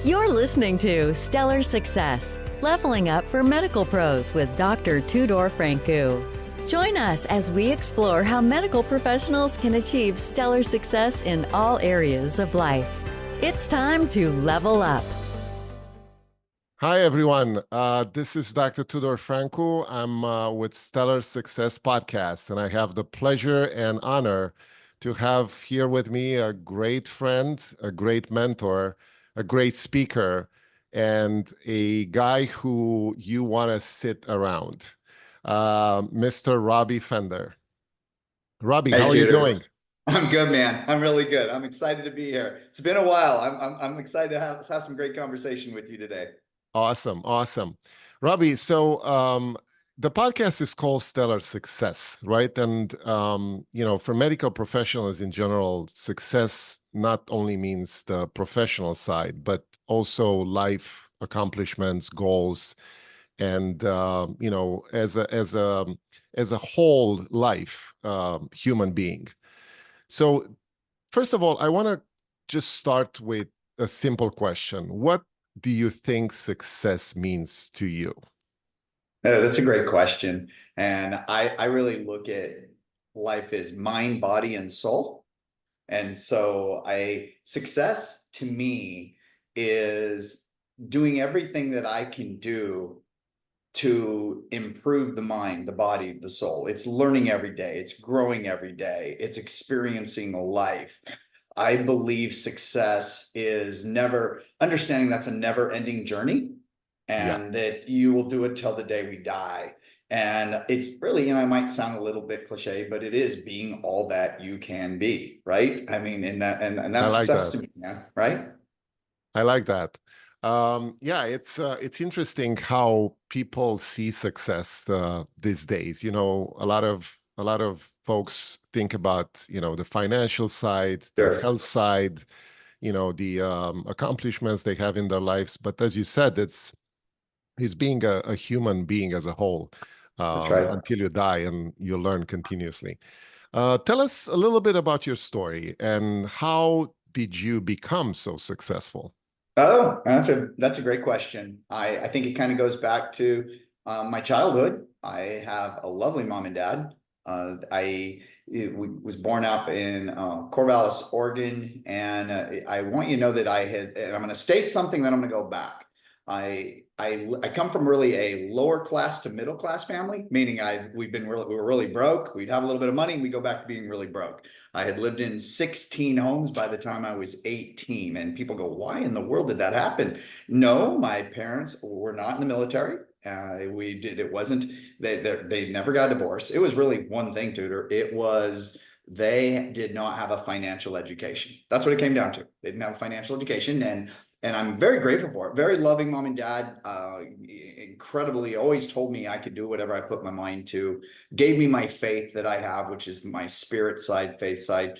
You're listening to Stellar Success, Leveling Up for Medical Pros with Dr. Tudor Francu. Join us as we explore how medical professionals can achieve stellar success in all areas of life. It's time to level up. Hi, everyone. This is Dr. Tudor Francu. I'm with Stellar Success Podcast, and I have the pleasure and honor to have here with me a great friend, a great mentor, a great speaker, and a guy who you want to sit around, Mr. Robby Fender. Robby, Hey, how are you Tudor. doing? I'm good, man. I'm really good. I'm excited to be here. It's been a while. I'm excited to have some great conversation with you today. Awesome, awesome. Robby, so the podcast is called Stellar Success, right? And for medical professionals in general, success not only means the professional side, but also life accomplishments, goals, and as a whole life human being. So first of all, I want to just start with a simple question. What do you think success means to you? That's a great question. And I really look at life as mind, body, and soul. And so success to me is doing everything that I can do to improve the mind, the body, the soul. It's learning every day. It's growing every day. It's experiencing life. I believe success is never understanding that's a never ending journey Yeah, and that you will do it till the day we die. And it's really, it might sound a little bit cliche, but it is being all that you can be, right? I mean, and I that's like success that. to me, yeah, right? I like that. Yeah, it's interesting how people see success these days. A lot of folks think about, the financial side, the Sure. health side, the accomplishments they have in their lives. But as you said, it's being a human being as a whole That's right. until you die and you learn continuously. Tell us a little bit about your story and how did you become so successful? Oh, that's a great question. I think it kind of goes back to my childhood. I have a lovely mom and dad. Was born up in Corvallis, Oregon, and I want you to know that and I'm going to state something, then I'm going to go back. I come from really a lower class to middle class family, meaning we were really broke. We'd have a little bit of money, and we go back to being really broke. I had lived in 16 homes by the time I was 18, and people go, "Why in the world did that happen?" No, my parents were not in the military. It wasn't, they never got a divorce. It was really one thing, Tudor. It was they did not have a financial education. That's what it came down to. They didn't have a financial education, and I'm very grateful for it. Very loving mom and dad, incredibly always told me I could do whatever I put my mind to, gave me my faith that I have, which is my spirit side, faith side.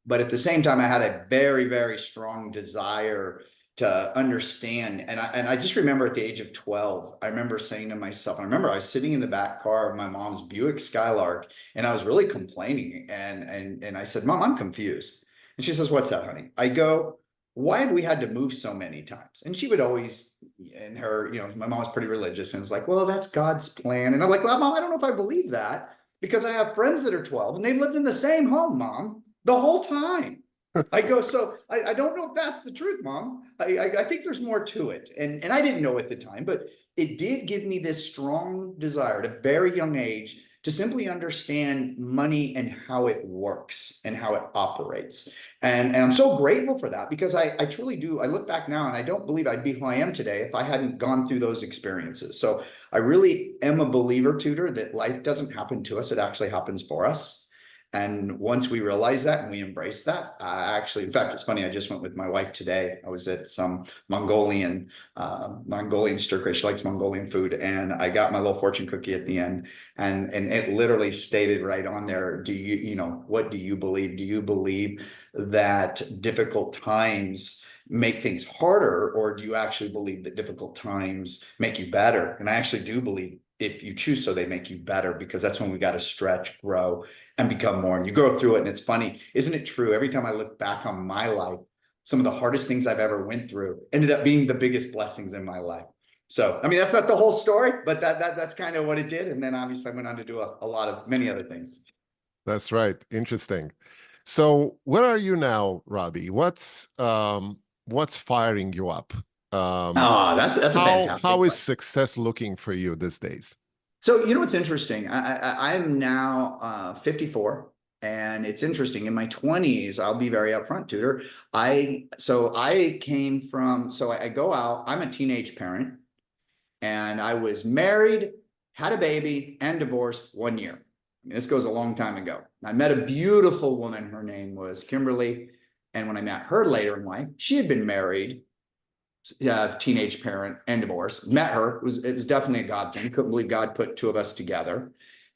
But at the same time, I had a very, very strong desire to understand. And I just remember at the age of 12, I remember saying to myself, I remember I was sitting in the back car of my mom's Buick Skylark, and I was really complaining. And I said, "Mom, I'm confused." And she says, "What's that, honey?" I go, "Why have we had to move so many times?" And she would always, and her, my mom was pretty religious, and it's like, "Well, that's God's plan." And I'm like, "Well, Mom, I don't know if I believe that, because I have friends that are 12 and they've lived in the same home, Mom, the whole time." I go, "So I don't know if that's the truth, Mom. I think there's more to it." And I didn't know at the time, but it did give me this strong desire at a very young age to simply understand money and how it works and how it operates. And I'm so grateful for that, because I truly do. I look back now and I don't believe I'd be who I am today if I hadn't gone through those experiences. So I really am a believer, Tudor, that life doesn't happen to us. It actually happens for us. And once we realize that and we embrace that, in fact, it's funny. I just went with my wife today. I was at some Mongolian stir crazy. She likes Mongolian food, and I got my little fortune cookie at the end, and it literally stated right on there, what do you believe? Do you believe that difficult times make things harder, or do you actually believe that difficult times make you better? And I actually do believe if you choose so, they make you better, because that's when we got to stretch, grow, and become more. And you go through it, and it's funny, isn't it true? Every time I look back on my life, some of the hardest things I've ever went through ended up being the biggest blessings in my life. So, I mean, that's not the whole story, but that's kind of what it did. And then obviously I went on to do a lot of many other things. That's right. Interesting. So where are you now, Robby? What's firing you up? That's a fantastic how is question. success looking for you these days? So, you know, what's interesting? I'm now 54, and it's interesting. In my 20s, I'll be very upfront, Tudor. I came from, I go out, I'm a teenage parent, and I was married, had a baby, and divorced 1 year. I mean, this goes a long time ago. I met a beautiful woman. Her name was Kimberly. And when I met her later in life, she had been married, teenage parent, and divorced. Met her. It was definitely a God thing. Couldn't believe God put two of us together.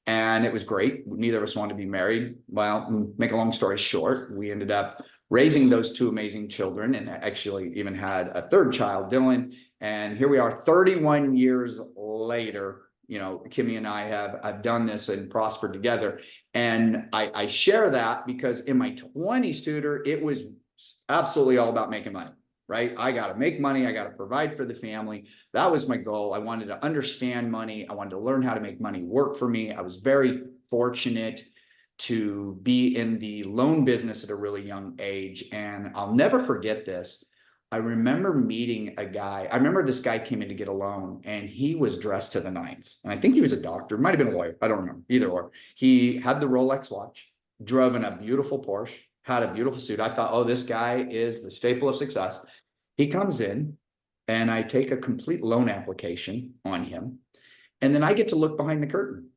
And it was great. Neither of us wanted to be married. Well, make a long story short, we ended up raising those two amazing children, and actually even had a third child, Dylan. And here we are 31 years later. You know, Kimmy and I have done this and prospered together. And I share that because in my 20s, Tudor, it was absolutely all about making money, right? I got to make money. I got to provide for the family. That was my goal. I wanted to understand money. I wanted to learn how to make money work for me. I was very fortunate to be in the loan business at a really young age. And I'll never forget this. I remember meeting a guy. I remember this guy came in to get a loan, and he was dressed to the nines. And I think he was a doctor, might have been a lawyer. I don't remember, either or. He had the Rolex watch, drove in a beautiful Porsche, had a beautiful suit. I thought, oh, this guy is the staple of success. He comes in, and I take a complete loan application on him. And then I get to look behind the curtain.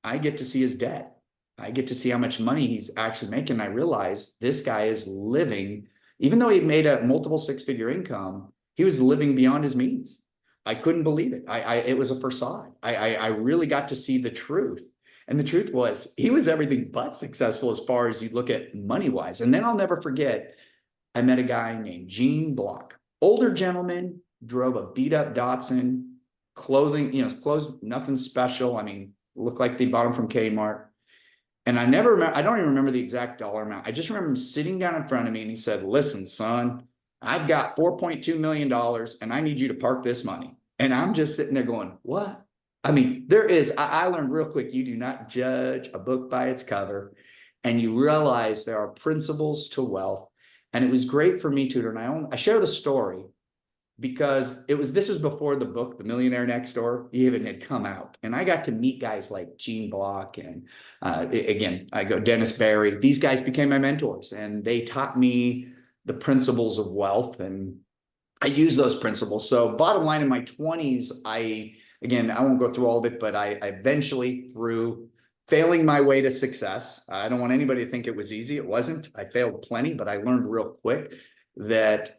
I get to see his debt. I get to see how much money he's actually making. I realize this guy is living, even though he made a multiple six-figure income, he was living beyond his means. I couldn't believe it. It was a facade. I really got to see the truth. And the truth was, he was everything but successful as far as you look at money-wise. And then I'll never forget, I met a guy named Gene Block. Older gentleman, drove a beat-up Datsun, clothing, clothes, nothing special. I mean, looked like they bought him from Kmart. And I don't even remember the exact dollar amount. I just remember him sitting down in front of me, and he said, listen, son, I've got $4.2 million and I need you to park this money. And I'm just sitting there going, what? I mean, I learned real quick, you do not judge a book by its cover, and you realize there are principles to wealth. And it was great for me, Tudor. And I share the story because this was before the book, The Millionaire Next Door, even had come out. And I got to meet guys like Gene Block and again, Dennis Barry. These guys became my mentors, and they taught me the principles of wealth, and I use those principles. So bottom line, in my 20s, I won't go through all of it, but I eventually, through failing my way to success, I don't want anybody to think it was easy. It wasn't. I failed plenty, but I learned real quick that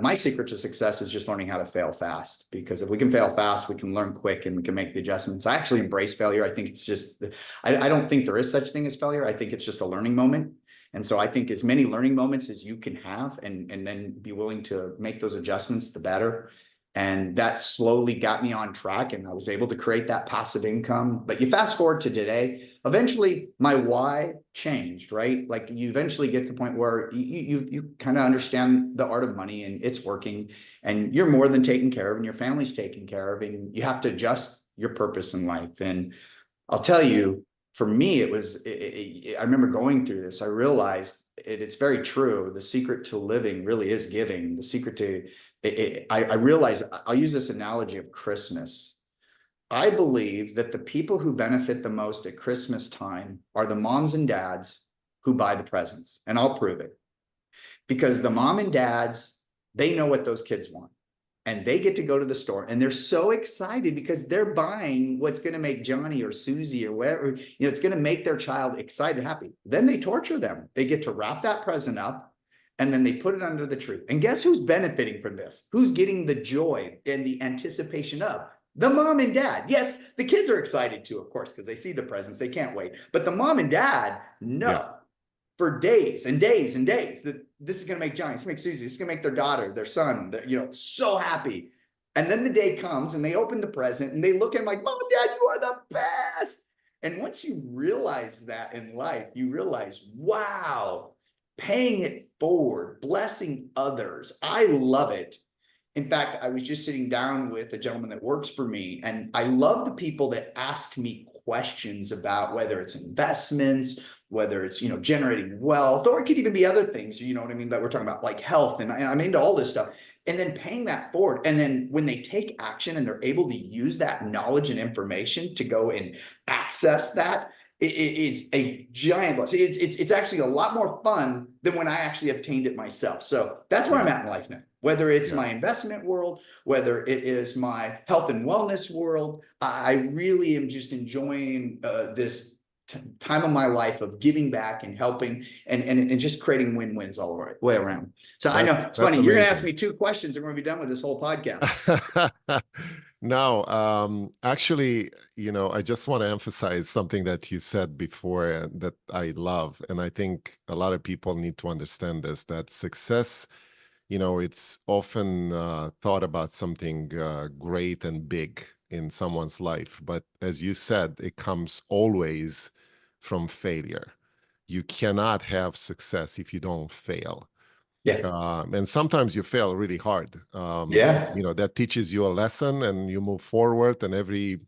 my secret to success is just learning how to fail fast. Because if we can fail fast, we can learn quick and we can make the adjustments. I actually embrace failure. I think it's just, I don't think there is such thing as failure. I think it's just a learning moment. And so I think as many learning moments as you can have and then be willing to make those adjustments, the better. And that slowly got me on track, and I was able to create that passive income. But you fast forward to today, eventually my why changed, right? Like you eventually get to the point where you kind of understand the art of money, and it's working, and you're more than taken care of, and your family's taken care of, and you have to adjust your purpose in life. And I'll tell you, for me, I remember going through this. I realized it's very true. The secret to living really is giving. The secret to I realize, I'll use this analogy of Christmas. I believe that the people who benefit the most at Christmas time are the moms and dads who buy the presents. And I'll prove it. Because the mom and dads, they know what those kids want. And they get to go to the store, and they're so excited because they're buying what's going to make Johnny or Susie or whatever, it's going to make their child excited, happy. Then they torture them. They get to wrap that present up, and then they put it under the tree. And guess who's benefiting from this? Who's getting the joy and the anticipation of? The mom and dad. Yes, the kids are excited too, of course, because they see the presents. They can't wait. But the mom and dad know for days and days and days that this is going to make Johnny, this is going to make Susie, this is going to make their daughter, their son, so happy. And then the day comes, and they open the present, and they look at him like, Mom, Dad, you are the best. And once you realize that in life, you realize, wow, paying it forward, blessing others. I love it. In fact, I was just sitting down with a gentleman that works for me, and I love the people that ask me questions about whether it's investments, whether it's, generating wealth, or it could even be other things, you know what I mean, that we're talking about, like health. And I'm into all this stuff. And then paying that forward. And then when they take action and they're able to use that knowledge and information to go and access that, it is a giant blessing. It's actually a lot more fun than when I actually obtained it myself. So that's where I'm at in life now. Whether it's my investment world, whether it is my health and wellness world, I really am just enjoying this time of my life of giving back and helping and just creating win-wins all the way around. So I know it's funny. You're going to ask me 2 questions and we're going to be done with this whole podcast. No, actually, I just want to emphasize something that you said before that I love. And I think a lot of people need to understand this, that success, it's often thought about something great and big in someone's life. But as you said, it comes always from failure. You cannot have success if you don't fail. Yeah. And sometimes you fail really hard. Yeah. That teaches you a lesson and you move forward, and every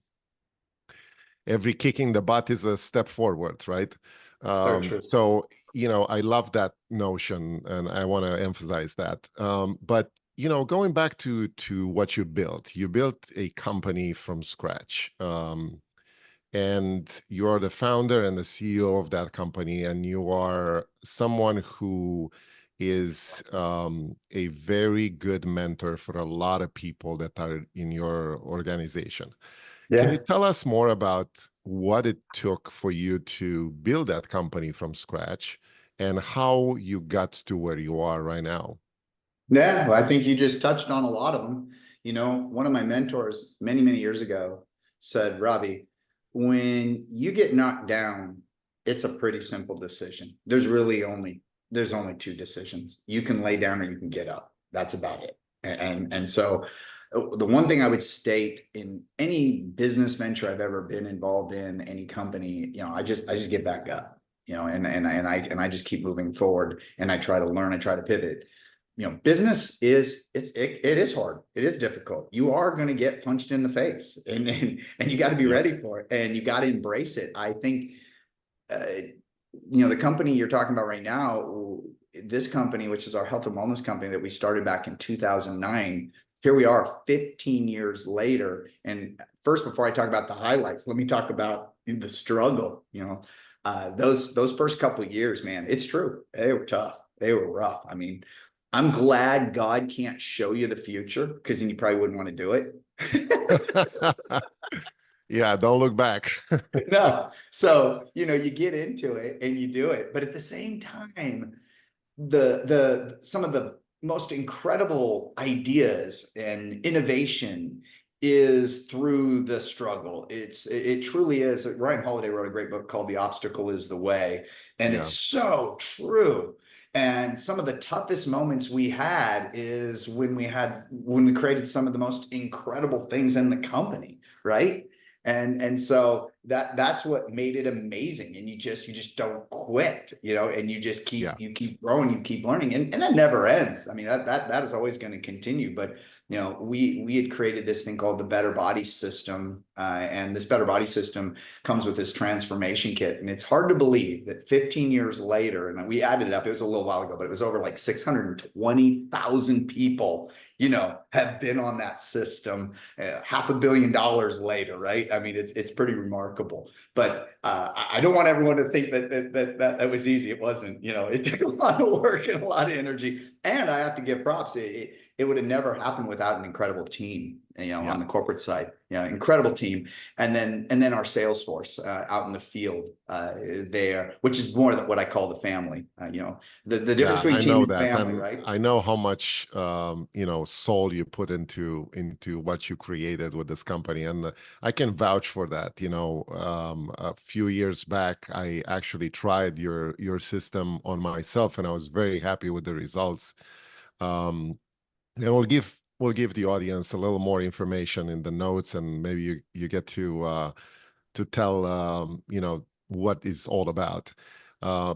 kicking the butt is a step forward, right? Very true. So, I love that notion and I want to emphasize that. But, going back to what you built a company from scratch. And you're the founder and the CEO of that company, and you are someone who is a very good mentor for a lot of people that are in your organization. Can you tell us more about what it took for you to build that company from scratch and how you got to where you are right now? Yeah, well, I think you just touched on a lot of them. One of my mentors many, many years ago said, Robby, when you get knocked down, it's a pretty simple decision. There's only 2 decisions. You can lay down or you can get up. That's about it. And so the one thing I would state in any business venture I've ever been involved in, any company, I just get back up, and I just keep moving forward, and I try to learn, I try to pivot. Business it is hard. It is difficult. You are going to get punched in the face, and you got to be ready for it, and you got to embrace it. I think, the company you're talking about right now, this company, which is our health and wellness company that we started back in 2009, here we are 15 years later. And first, before I talk about the highlights, let me talk about the struggle. Those first couple of years, man, it's true. They were tough. They were rough. I mean, I'm glad God can't show you the future, because then you probably wouldn't want to do it. Yeah, don't look back. No. So, you get into it and you do it. But at the same time, some of the most incredible ideas and innovation is through the struggle. It truly is. Ryan Holiday wrote a great book called The Obstacle is the Way. And it's so true. And some of the toughest moments we had is when we created some of the most incredible things in the company, right? And so that's what made it amazing. And you just don't quit, and you just keep growing, you keep learning, and that never ends. I mean, that is always going to continue. But we had created this thing called the Better Body System, and this Better Body System comes with this transformation kit. And it's hard to believe that 15 years later, and we added it up, it was a little while ago, but it was over like 620,000 people, have been on that system, $500 million later, right? I mean, it's pretty remarkable. But I don't want everyone to think that was easy. It wasn't. It took a lot of work and a lot of energy. And I have to give props. It would have never happened without an incredible team, on the corporate side, incredible team. And then our sales force out in the field there, which is more than what I call the family, the difference between team and family, right? I know how much, soul you put into what you created with this company. And I can vouch for that. A few years back, I actually tried your system on myself, and I was very happy with the results. And we'll give the audience a little more information in the notes, and maybe you get to tell what it's all about.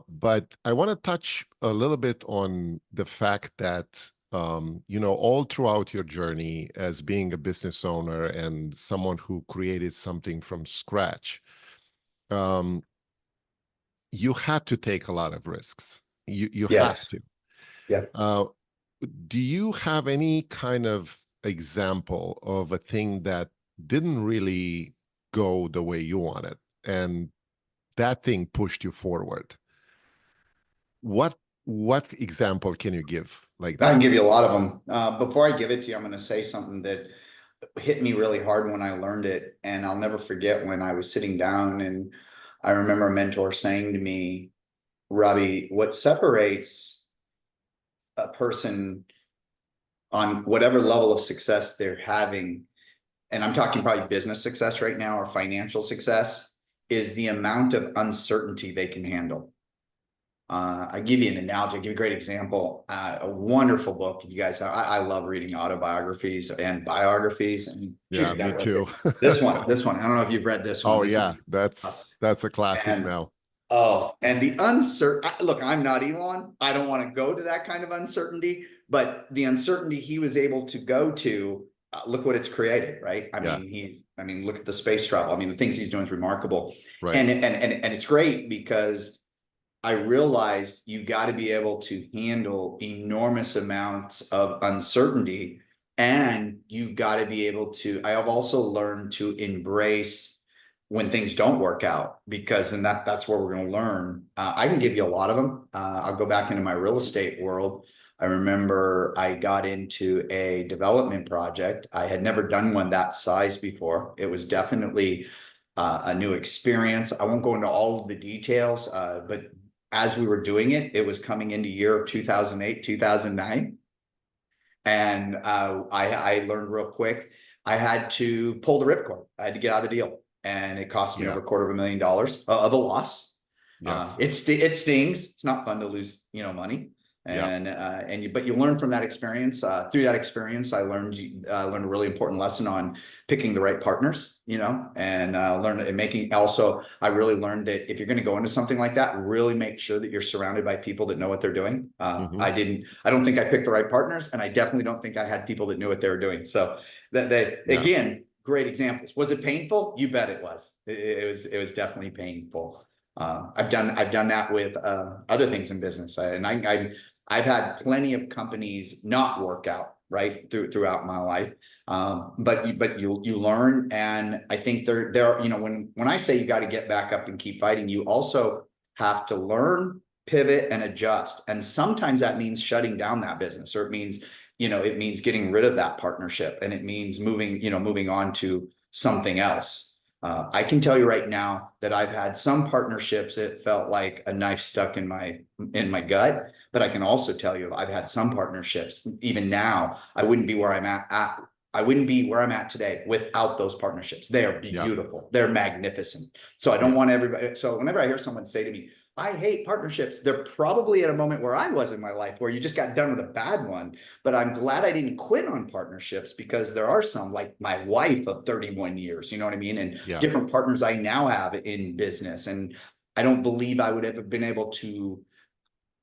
But I want to touch a little bit on the fact that, all throughout your journey as being a business owner and someone who created something from scratch, um, you had to take a lot of risks. You had Yes. to. Yeah. Do you have any kind of example of a thing that didn't really go the way you wanted, and that thing pushed you forward? What example can you give like I can that? give you a lot of them. Before I give it to you, I'm going to say something that hit me really hard when I learned it. And I'll never forget when I was sitting down and I remember a mentor saying to me, Robby, what separates a person on whatever level of success they're having, and I'm talking probably business success right now or financial success, is the amount of uncertainty they can handle. I give you an analogy. I give you a great example. A wonderful book. You guys, I love reading autobiographies and biographies. And Yeah, shoot, I me got right there. too. This one. I don't know if you've read this one. Oh This yeah, is that's a classic and now. oh, and the uncertain. Look, I'm not Elon. I don't want to go to that kind of uncertainty. But the uncertainty he was able to go to, look what it's created, right? Yeah, I mean, look at the space travel. I mean, the things he's doing is remarkable, right. and it's great because I realized you got to be able to handle enormous amounts of uncertainty, and you've got to be able to. I have also learned to embrace when things don't work out, because then that's where we're going to learn. I can give you a lot of them. I'll go back into my real estate world. I remember I got into a development project. I had never done one that size before. It was definitely a new experience. I won't go into all of the details, but as we were doing it, it was coming into year 2008, 2009. And I learned real quick, I had to pull the ripcord. I had to get out of the deal. And it cost me Yeah. over $250,000 of a loss. Yes. It stings. It's not fun to lose, money. Yeah. But you learn from that experience. Through that experience, I learned a really important lesson on picking the right partners, and learned and making. Also, I really learned that if you're going to go into something like that, really make sure that you're surrounded by people that know what they're doing. Mhm. I don't think I picked the right partners, and I definitely don't think I had people that knew what they were doing. So Yeah. again, great examples. Was it painful? You bet it was. It was definitely painful. I've done that with other things in business, I've had plenty of companies not work out right throughout my life, but you learn, and I think there when I say you got to get back up and keep fighting, you also have to learn, pivot, and adjust, and sometimes that means shutting down that business, or it means getting rid of that partnership, and it means moving on to something else. I can tell you right now that I've had some partnerships that felt like a knife stuck in my gut, but I can also tell you I've had some partnerships. Even now, I wouldn't be where I'm at. I wouldn't be where I'm at today without those partnerships. They are Yeah. beautiful. They're magnificent. So I don't want everybody. So whenever I hear someone say to me, I hate partnerships, they're probably at a moment where I was in my life where you just got done with a bad one. But I'm glad I didn't quit on partnerships, because there are some, like my wife of 31 years, you know what I mean? And Yeah. different partners I now have in business. And I don't believe I would have been able to.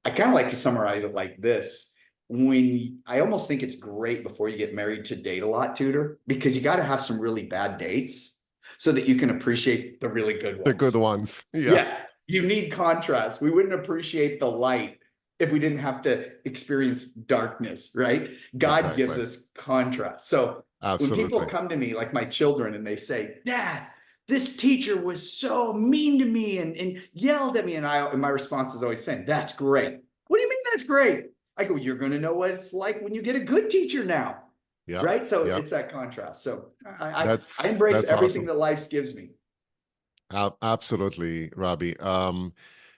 I kind of like to summarize it like this. I almost think it's great before you get married to date a lot, Tudor, because you got to have some really bad dates so that you can appreciate the really good ones. The good ones. Yeah. Yeah, you need contrast. We wouldn't appreciate the light if we didn't have to experience darkness, right? God gives Exactly. us contrast. So when people Absolutely. come to me, like my children, and they say, Dad, this teacher was so mean to me and yelled at me, and my response is always saying, that's great. What do you mean that's great? I go, you're going to know what it's like when you get a good teacher now. Yeah. Right. So Yeah. it's that contrast. So I That's embrace everything awesome. that life gives me. Absolutely, Robby.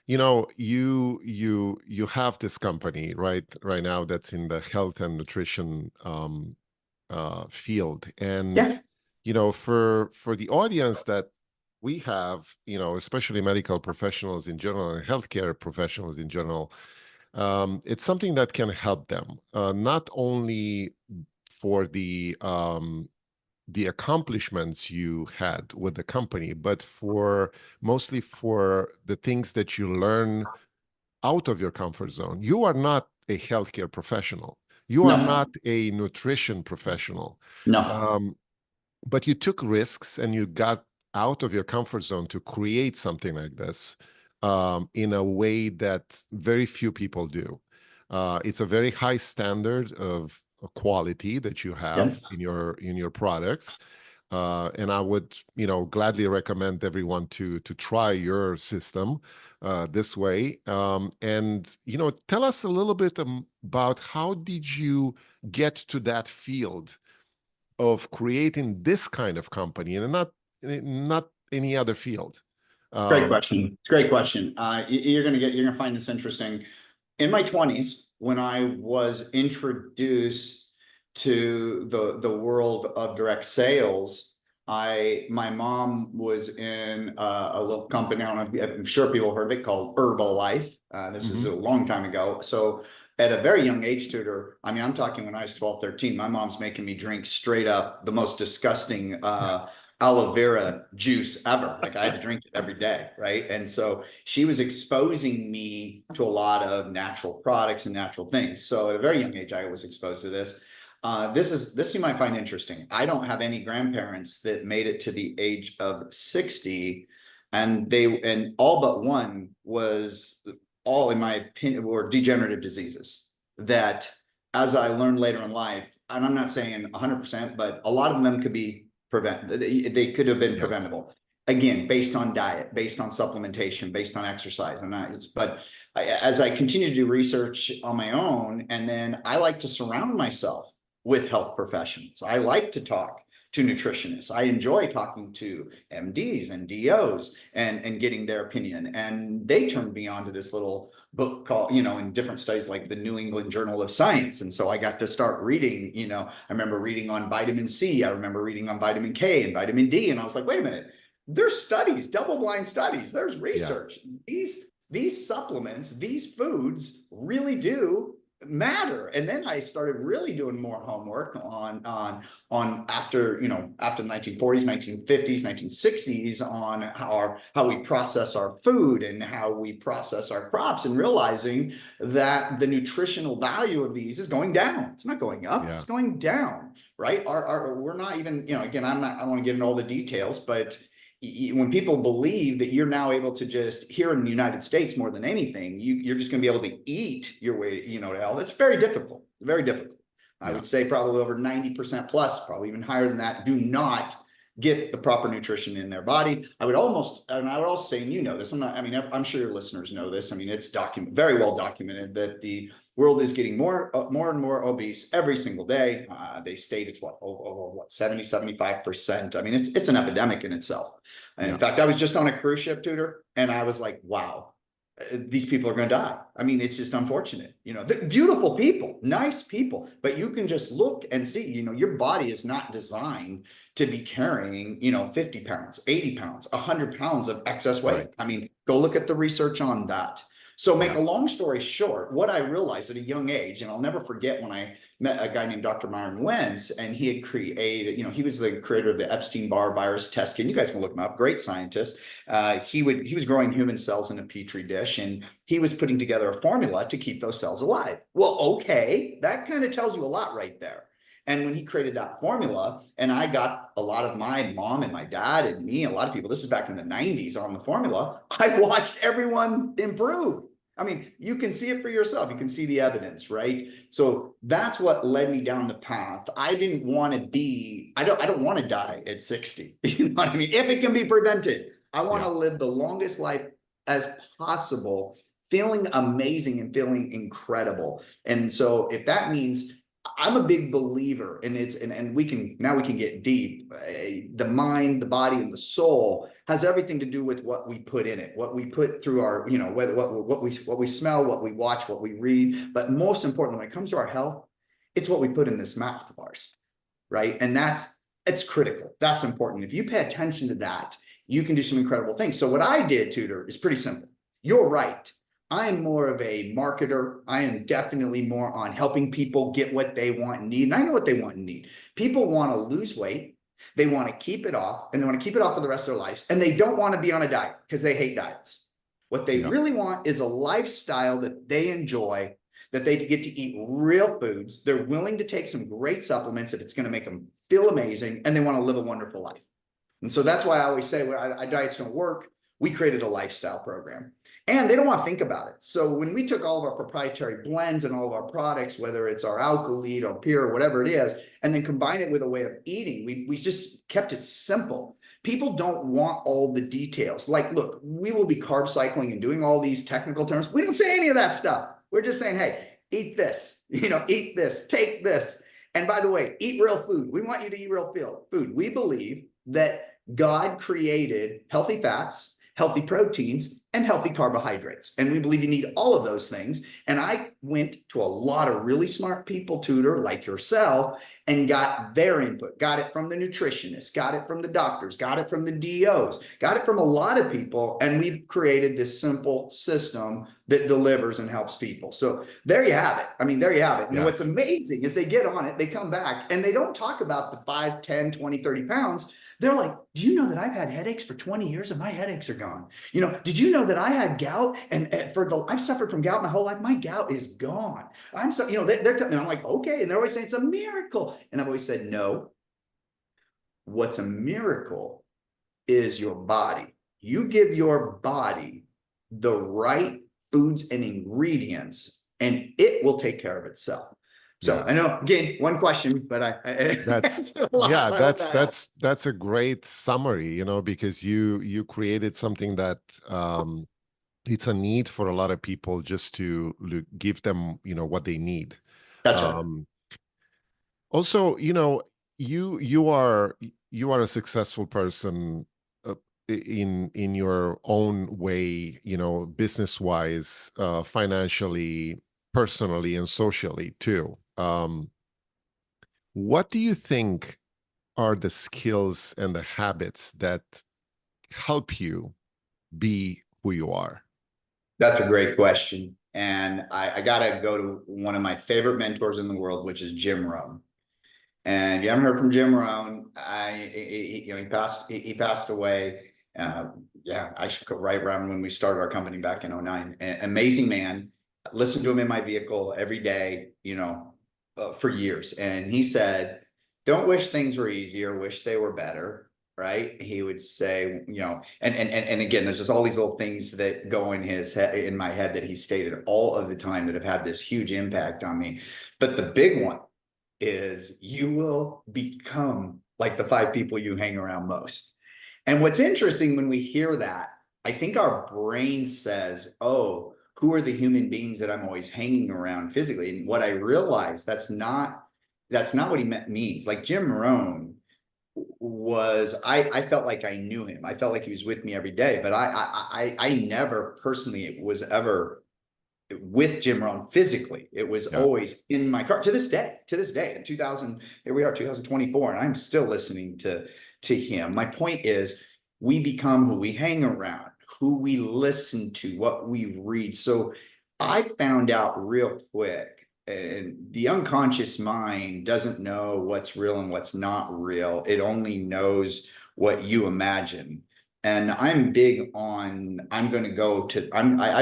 You have this company right now that's in the health and nutrition field, and Yeah. for the audience that we have, especially medical professionals in general and healthcare professionals in general, it's something that can help them, not only for the accomplishments you had with the company, but mostly for the things that you learn out of your comfort zone. You are not a healthcare professional. You are No, not a nutrition professional. no. Um, but you took risks and you got out of your comfort zone to create something like this in a way that very few people do. It's a very high standard of quality that you Yep. have in your products. And I would, gladly recommend everyone to try your system this way. And tell us a little bit about how did you get to that field of creating this kind of company and not any other field. Great question. Great question. You're gonna find this interesting. In my 20s, when I was introduced to the world of direct sales, my mom was in a little company. I don't know, I'm sure people heard of it, called Herbalife. This is a long time ago. So at a very young age, Tudor, I mean, I'm talking when I was 12, 13, my mom's making me drink straight up the most disgusting aloe vera juice ever. Like I had to drink it every day, right? And so she was exposing me to a lot of natural products and natural things. So at a very young age, I was exposed to this. This you might find interesting. I don't have any grandparents that made it to the age of 60, and all but one was, all in my opinion, were degenerative diseases that, as I learned later in life, and I'm not saying 100%, but a lot of them could be they could have been preventable. Again, based on diet, based on supplementation, based on exercise. But as I continue to do research on my own, and then I like to surround myself with health professionals. I like to talk to nutritionists. I enjoy talking to MDs and DOs and getting their opinion. And they turned me on to this little book called, in different studies like the New England Journal of Science. And so I got to start reading, I remember reading on vitamin C. I remember reading on vitamin K and vitamin D. And I was like, wait a minute, there's studies, double-blind studies, there's research. Yeah. These supplements, these foods really do matter. And then I started really doing more homework on after the 1940s, 1950s, 1960s on how we process our food and how we process our crops, and realizing that the nutritional value of these is going down. It's not going up, it's going down, right? We're not even, again, I don't want to get into all the details, but when people believe that you're now able to just, here in the United States more than anything, you're just going to be able to eat your way, to health. It's very difficult, very difficult. I would say probably over 90% plus, probably even higher than that, do not get the proper nutrition in their body. I would also say, and this, I'm sure your listeners know this. I mean, it's very well documented that the world is getting more and more obese every single day. They state it's 70, 75%. I mean, it's an epidemic in itself. And in fact, I was just on a cruise ship, Tudor, and I was like, wow, these people are going to die. I mean, it's just unfortunate, beautiful people, nice people, but you can just look and see, your body is not designed to be carrying, 50 pounds, 80 pounds, 100 pounds of excess weight. Right. I mean, go look at the research on that. So make a long story short, what I realized at a young age, and I'll never forget when I met a guy named Dr. Myron Wentz, and he had created, he was the creator of the Epstein-Barr virus test kit. You guys can look him up, great scientist. He was growing human cells in a petri dish, and he was putting together a formula to keep those cells alive. Well, okay, that kind of tells you a lot right there. And when he created that formula, and I got a lot of my mom and my dad and me, a lot of people, this is back in the 90s on the formula, I watched everyone improve. I mean, you can see it for yourself. You can see the evidence, right? So that's what led me down the path. I didn't want to be, I don't want to die at 60. You know what I mean? If it can be prevented, I want to live the longest life as possible, feeling amazing and feeling incredible. And so if that means, I'm a big believer, and we can get deep. The mind, the body, and the soul has everything to do with what we put in it, what we put through our, what we smell, what we watch, what we read. But most importantly, when it comes to our health, it's what we put in this mouth of ours, right? And it's critical. That's important. If you pay attention to that, you can do some incredible things. So what I did, Tudor, is pretty simple. You're right. I am more of a marketer. I am definitely more on helping people get what they want and need. And I know what they want and need. People want to lose weight. They want to keep it off, and they want to keep it off for the rest of their lives. And they don't want to be on a diet because they hate diets. What they really want is a lifestyle that they enjoy, that they get to eat real foods. They're willing to take some great supplements if it's going to make them feel amazing, and they want to live a wonderful life. And so that's why I always say, when diets don't work, we created a lifestyle program. And they don't want to think about it. So when we took all of our proprietary blends and all of our products, whether it's our Alkalite or Pure or whatever it is, and then combine it with a way of eating, we just kept it simple. People don't want all the details. Like, look, we will be carb cycling and doing all these technical terms. We don't say any of that stuff. We're just saying, hey, eat this, eat this, take this. And by the way, eat real food. We want you to eat real food. We believe that God created healthy fats, healthy proteins, and healthy carbohydrates. And we believe you need all of those things. And I went to a lot of really smart people, Tudor, like yourself, and got their input, got it from the nutritionists, got it from the doctors, got it from the DOs, got it from a lot of people. And we've created this simple system that delivers and helps people. So there you have it. I mean, there you have it. And what's amazing is they get on it, they come back, and they don't talk about the 5, 10, 20, 30 pounds. They're like, do you know that I've had headaches for 20 years and my headaches are gone? Did you know that I had gout and I've suffered from gout my whole life? My gout is gone. I'm so, they're telling me, I'm like, okay. And they're always saying it's a miracle. And I've always said, no, what's a miracle is your body. You give your body the right foods and ingredients, and it will take care of itself. So I know, again, one question, but that's a great summary, because you created something that it's a need for a lot of people, just to give them, what they need. That's right. Also, you are a successful person in your own way, business wise, financially, personally, and socially too. What do you think are the skills and the habits that help you be who you are? That's a great question. And I got to go to one of my favorite mentors in the world, which is Jim Rohn. And you haven't heard from Jim Rohn. He passed away. I should go right around when we started our company back in 2009. Amazing man. Listen to him in my vehicle every day, for years. And he said, don't wish things were easier, wish they were better. Right. He would say, and again, there's just all these little things that go in his head, in my head, that he stated all of the time that have had this huge impact on me. But the big one is, you will become like the 5 people you hang around most. And what's interesting when we hear that, I think our brain says, oh, who are the human beings that I'm always hanging around physically? And what I realized, that's not what he means. Like Jim Rohn was, I felt like I knew him. I felt like he was with me every day, but I never personally was ever with Jim Rohn physically. It was always in my car to this day, in 2000, here we are, 2024, and I'm still listening to him. My point is, we become who we hang around, who we listen to, what we read. So I found out real quick, and the unconscious mind doesn't know what's real and what's not real. It only knows what you imagine. And I'm big on, I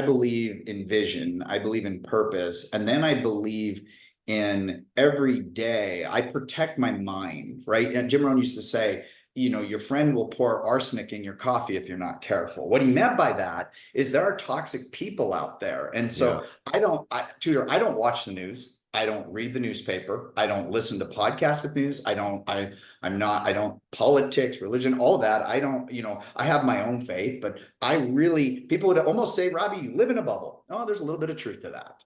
believe in vision, I believe in purpose, and then I believe in every day, I protect my mind, right? And Jim Rohn used to say, your friend will pour arsenic in your coffee if you're not careful. What he meant by that is there are toxic people out there. And so Tudor, I don't watch the news. I don't read the newspaper. I don't listen to podcasts with news. I don't politics, religion, all that. I don't, I have my own faith, but people would almost say, Robby, you live in a bubble. Oh, there's a little bit of truth to that.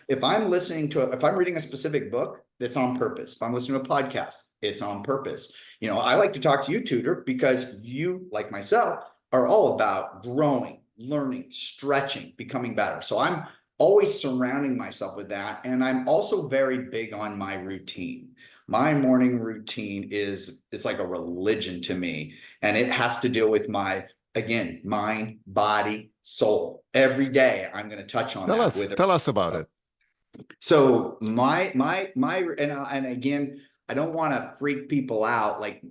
If I'm if I'm reading a specific book, that's on purpose. If I'm listening to a podcast, it's on purpose. I like to talk to you, Tudor, because you, like myself, are all about growing, learning, stretching, becoming better. So I'm always surrounding myself with that. And I'm also very big on my routine. My morning routine it's like a religion to me. And it has to deal with my, again, mind, body, soul. Every day I'm going to touch on Tell us about it. So and again, I don't want to freak people out. Like,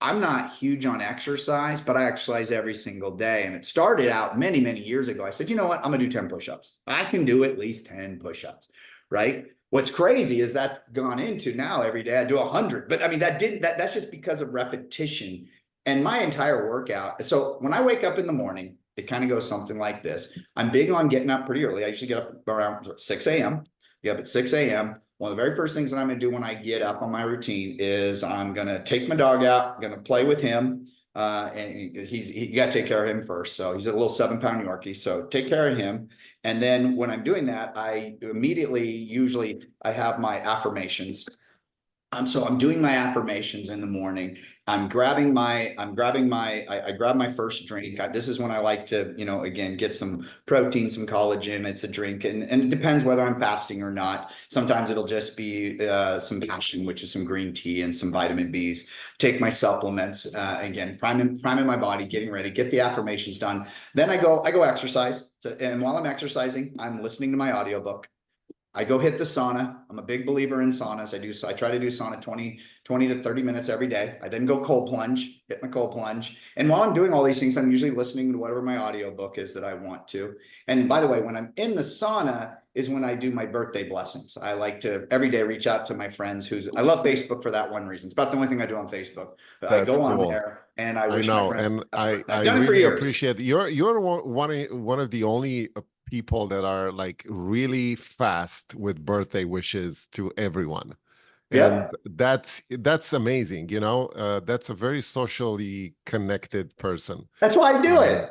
I'm not huge on exercise, but I exercise every single day. And it started out many, many years ago. I said, you know what? I'm gonna do 10 push-ups. I can do at least 10 push-ups, right? What's crazy is that's gone into now every day I do 100. But I mean, that's just because of repetition and my entire workout. So when I wake up in the morning, it kind of goes something like this. I'm big on getting up pretty early. I usually get up around 6 a.m. Get up at 6 a.m. One of the very first things that I'm going to do when I get up on my routine is I'm going to take my dog out, going to play with him. And you got to take care of him first. So he's a little 7-pound Yorkie. So take care of him. And then when I'm doing that, I immediately, usually I have my affirmations. So I'm doing my affirmations in the morning. I grab my first drink. This is when I like to, again, get some protein, some collagen. It's a drink. And it depends whether I'm fasting or not. Sometimes it'll just be some passion, which is some green tea and some vitamin Bs. Take my supplements, again, priming my body, getting ready, get the affirmations done. Then I go exercise. And while I'm exercising, I'm listening to my audiobook. I go hit the sauna. I'm a big believer in saunas. I try to do sauna 20 to 30 minutes every day. I then go cold plunge, hit my cold plunge. And while I'm doing all these things, I'm usually listening to whatever my audiobook is that I want to. And by the way, when I'm in the sauna is when I do my birthday blessings. I like to every day reach out to my friends I love Facebook for that one reason. It's about the only thing I do on Facebook. But I go on there and I wish my friends. And I've I done it for really years. appreciate you're one of the only people that are like really fast with birthday wishes to everyone. Yeah. And that's amazing. That's a very socially connected person. That's why I do it.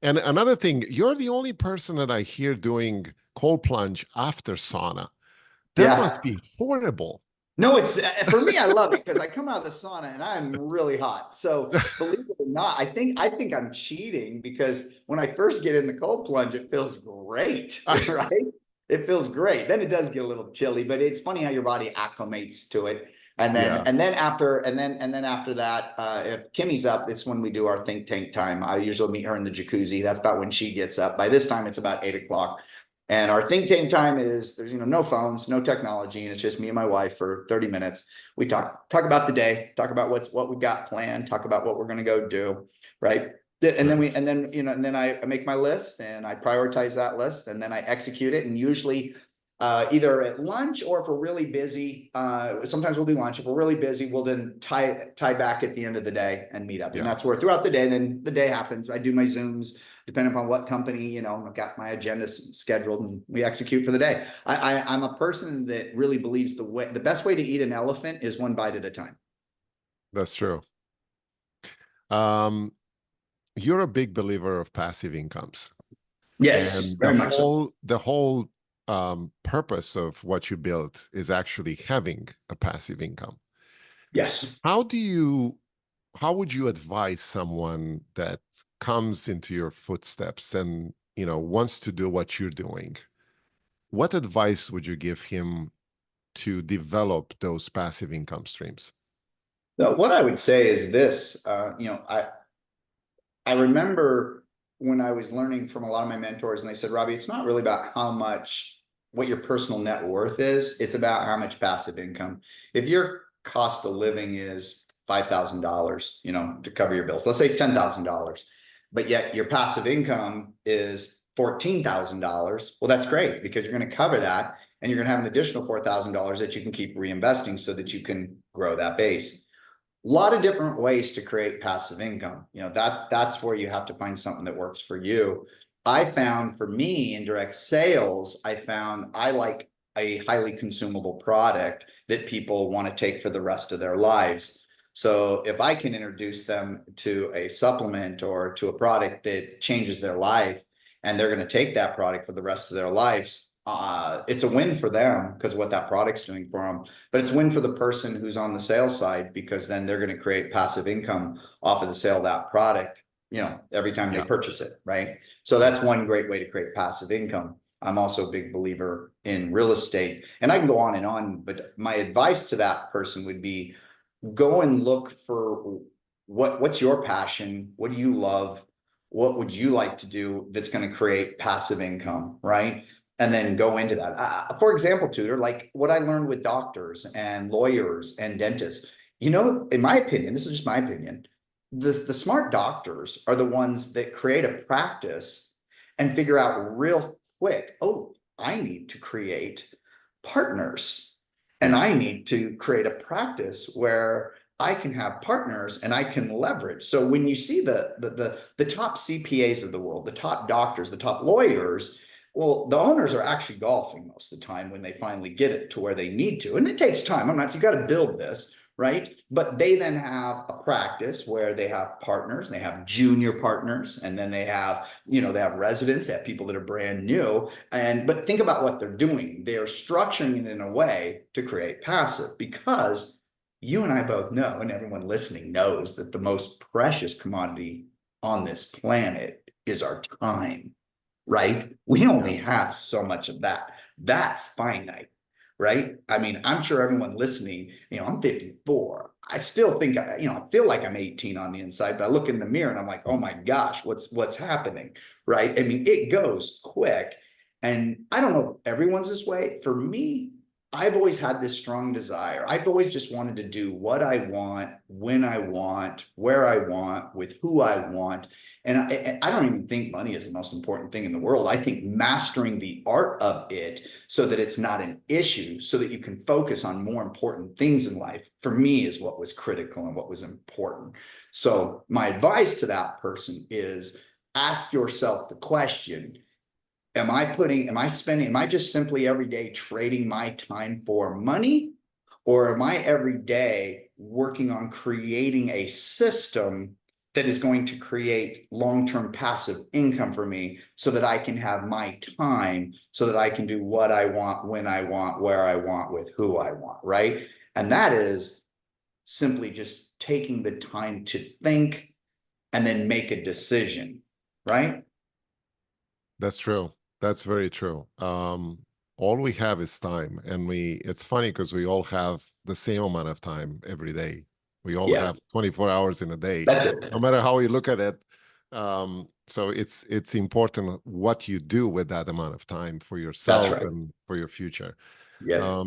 And another thing, you're the only person that I hear doing cold plunge after sauna. That must be horrible. No, it's for me, I love it because I come out of the sauna and I'm really hot. So believe it or not, I think I'm cheating because when I first get in the cold plunge, it feels great, right? It feels great. Then it does get a little chilly, but it's funny how your body acclimates to it. And then after that, if Kimmy's up, it's when we do our think tank time. I usually meet her in the jacuzzi. That's about when she gets up. By this time, it's about 8 o'clock. And our think tank time is there's no phones, no technology, and it's just me and my wife for 30 minutes. We talk about the day, talk about what we've got planned, talk about what we're going to go do, right? And then I make my list and I prioritize that list and then I execute it. And usually either at lunch or if we're really busy, sometimes we'll do lunch. If we're really busy, we'll then tie back at the end of the day and meet up. And that's where throughout the day, then the day happens. I do my Zooms, depending upon what company, I've got my agenda scheduled and we execute for the day. I'm a person that really believes the best way to eat an elephant is one bite at a time. That's true. You're a big believer of passive incomes. Yes, and very much so. The whole purpose of what you built is actually having a passive income. Yes. How would you advise someone that comes into your footsteps and wants to do what you're doing? What advice would you give him to develop those passive income streams? So what I would say is this, I remember when I was learning from a lot of my mentors and they said, Robby, it's not really about what your personal net worth is. It's about how much passive income. If your cost of living is $5,000, to cover your bills, let's say it's $10,000, but yet your passive income is $14,000. Well, that's great because you're going to cover that and you're going to have an additional $4,000 that you can keep reinvesting so that you can grow that base. A lot of different ways to create passive income. That's where you have to find something that works for you. I found for me in direct sales, I like a highly consumable product that people want to take for the rest of their lives. So if I can introduce them to a supplement or to a product that changes their life and they're going to take that product for the rest of their lives, it's a win for them because of what that product's doing for them, but it's a win for the person who's on the sales side because then they're going to create passive income off of the sale of that product, every time they purchase it, right? So that's one great way to create passive income. I'm also a big believer in real estate and I can go on, but my advice to that person would be go and look for what's your passion? What do you love? What would you like to do that's going to create passive income, right? and then go into that. For example, Tudor, like what I learned with doctors and lawyers and dentists, you know, in my opinion, this is just my opinion, the smart doctors are the ones that create a practice and figure out real quick, oh, I need to create partners and I need to create a practice where I can have partners and I can leverage. So when you see the top CPAs of the world, the top doctors, the top lawyers, well, the owners are actually golfing most of the time when they finally get it to where they need to. And it takes time. I'm not, so you got to build this, right? But they then have a practice where they have partners, they have junior partners, and then they have, you know, they have residents, they have people that are brand new. But think about what they're doing. They are structuring it in a way to create passive, because you and I both know, and everyone listening knows, that the most precious commodity on this planet is our time, right? We only have so much of that. That's finite, right? I mean, I'm sure everyone listening, you know, I'm 54. I still think, you know, I feel like I'm 18 on the inside, but I look in the mirror and I'm like, oh my gosh, what's happening, right? I mean, it goes quick. And I don't know if everyone's this way. For me, I've always had this strong desire. I've always just wanted to do what I want, when I want, where I want, with who I want. And I don't even think money is the most important thing in the world. I think mastering the art of it so that it's not an issue, so that you can focus on more important things in life, for me, is what was critical and what was important. So my advice to that person is, ask yourself the question, am I just simply every day trading my time for money? Or am I every day working on creating a system that is going to create long-term passive income for me, so that I can have my time, so that I can do what I want, when I want, where I want, with who I want, right? And that is simply just taking the time to think and then make a decision, right? That's true. That's very true. All we have is time, and it's funny because we all have the same amount of time every day. We all have 24 hours in a day, That's it. no matter how you look at it. So it's important what you do with that amount of time for yourself and for your future. Yeah.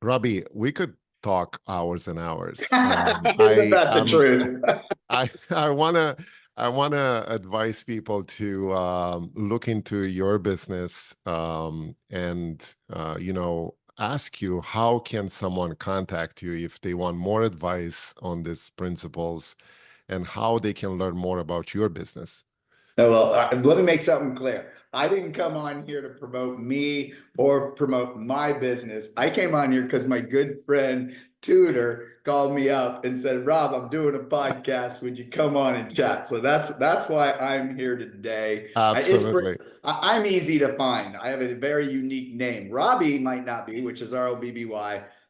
Robby, we could talk hours and hours. Isn't that the truth? I wanna advise people to look into your business, and you know, ask you, how can someone contact you if they want more advice on these principles, and how they can learn more about your business. Well, let me make something clear. I didn't come on here to promote me or promote my business. I came on here because my good friend Tudor called me up and said, Rob, I'm doing a podcast. Would you come on and chat? So that's why I'm here today. Absolutely. I'm easy to find. I have a very unique name. Robby might not be, which is Robby.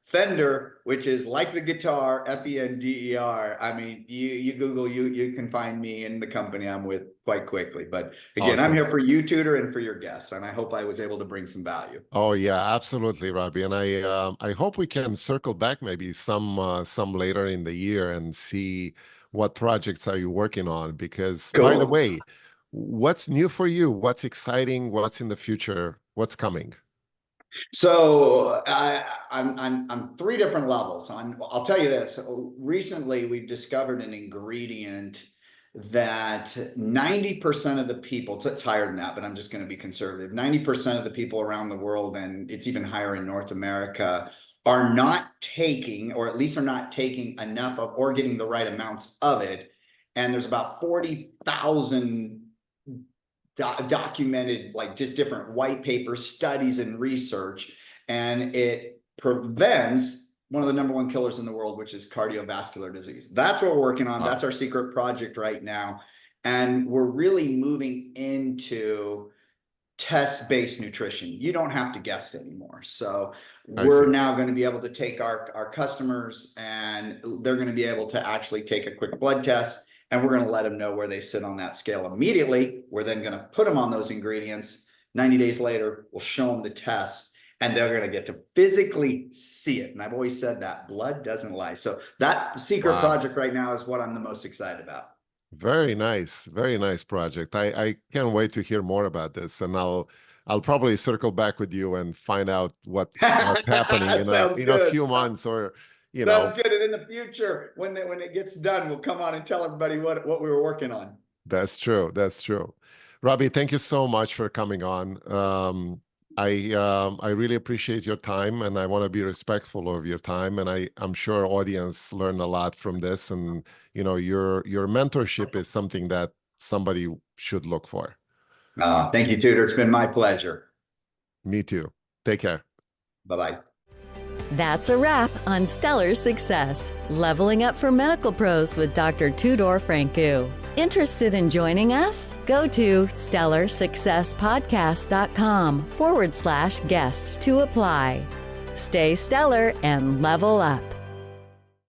Fender, which is like the guitar, Fender. I mean, you Google, you can find me in the company I'm with quite quickly. But again, Awesome. I'm here for you, Tudor, and for your guests, and I hope I was able to bring some value. Oh yeah, absolutely, Robby. And I hope we can circle back maybe some later in the year and see what projects are you working on. Because by the way, what's new for you? What's exciting? What's in the future? What's coming? So I'm three different levels. I'll tell you this. Recently, we've discovered an ingredient that 90% of the people, it's higher than that, but I'm just going to be conservative. 90% of the people around the world, and it's even higher in North America, are not taking, or at least are not taking enough of, or getting the right amounts of it. And there's about 40,000 documented, like just different white paper studies and research, and it prevents one of the #1 killers in the world, which is cardiovascular disease. That's what we're working on. That's our secret project right now. And we're really moving into test-based nutrition. You don't have to guess anymore. So we're now going to be able to take our customers, and they're going to be able to actually take a quick blood test, and we're going to let them know where they sit on that scale immediately. We're then going to put them on those ingredients. 90 days later, we'll show them the test, and they're going to get to physically see it. And I've always said that blood doesn't lie. So that secret project right now is what I'm the most excited about. Very nice project. I can't wait to hear more about this, and I'll probably circle back with you and find out what's happening in Sounds a good. few months, or Sounds good. And in the future, when it gets done, we'll come on and tell everybody what we were working on. That's true. That's true. Robby, thank you so much for coming on. I really appreciate your time, and I want to be respectful of your time. And I'm sure audience learned a lot from this. And your mentorship is something that somebody should look for. Thank you, Tudor. It's been my pleasure. Me too. Take care. Bye-bye. That's a wrap on Stellar Success, Leveling Up for Medical Pros with Dr. Tudor Francu. Interested in joining us? Go to stellarsuccesspodcast.com/guest to apply. Stay stellar and level up.